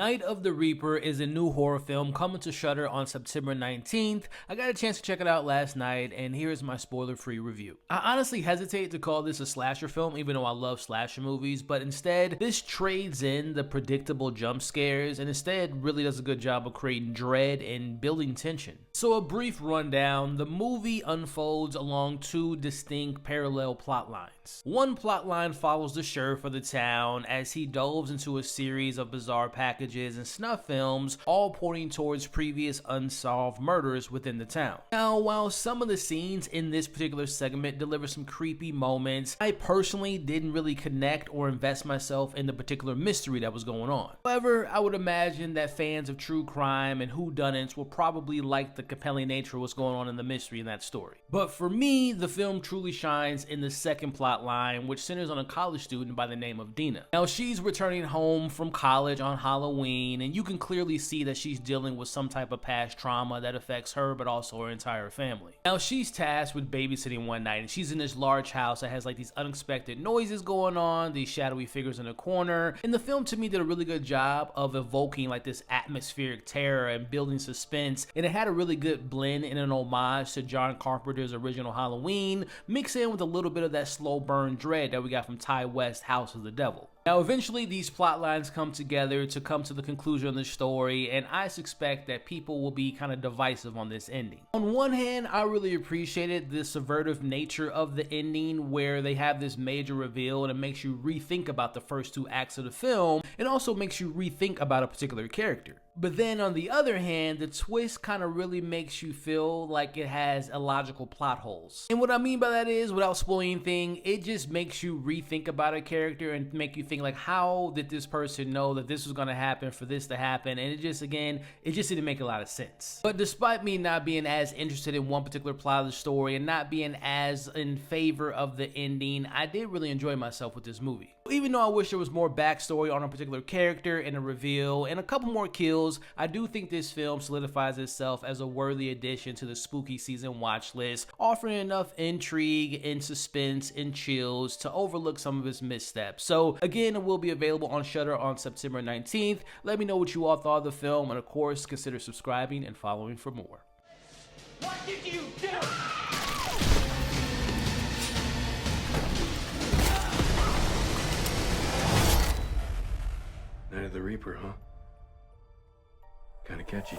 Night of the Reaper is a new horror film coming to Shudder on September 19th. I got a chance to check it out last night, and here's my spoiler-free review. I honestly hesitate to call this a slasher film, even though I love slasher movies, but instead, this trades in the predictable jump scares, and instead really does a good job of creating dread and building tension. So a brief rundown, the movie unfolds along two distinct parallel plot lines. One plot line follows the sheriff of the town as he delves into a series of bizarre packages and snuff films, all pointing towards previous unsolved murders within the town. Now, while some of the scenes in this particular segment deliver some creepy moments, I personally didn't really connect or invest myself in the particular mystery that was going on. However, I would imagine that fans of true crime and whodunits will probably like the compelling nature of what's going on in the mystery in that story. But for me, the film truly shines in the second plot line, which centers on a college student by the name of Deena. Now, she's returning home from college on Halloween, and you can clearly see that she's dealing with some type of past trauma that affects her but also her entire family. Now, she's tasked with babysitting one night, and she's in this large house that has like these unexpected noises going on, these shadowy figures in the corner, and the film to me did a really good job of evoking like this atmospheric terror and building suspense, and it had a really good blend and an homage to John Carpenter's original Halloween, mixed in with a little bit of that slow burn dread that we got from Ty West's House of the Devil. Now, eventually these plot lines come together to come to the conclusion of the story, and I suspect that people will be kind of divisive on this ending. On one hand, I really appreciated the subversive nature of the ending, where they have this major reveal and it makes you rethink about the first two acts of the film, and also makes you rethink about a particular character. But then on the other hand, the twist kind of really makes you feel like it has illogical plot holes. And what I mean by that is, without spoiling anything, it just makes you rethink about a character and make you think like, how did this person know that this was going to happen for this to happen? And it just didn't make a lot of sense. But despite me not being as interested in one particular plot of the story and not being as in favor of the ending, I did really enjoy myself with this movie. Even though I wish there was more backstory on a particular character and a reveal and a couple more kills, I do think this film solidifies itself as a worthy addition to the spooky season watch list, offering enough intrigue and suspense and chills to overlook some of its missteps. So again, it will be available on Shudder on September 19th. Let me know what you all thought of the film, and of course, consider subscribing and following for more. What did you do? Night of the Reaper, huh? Kinda catchy.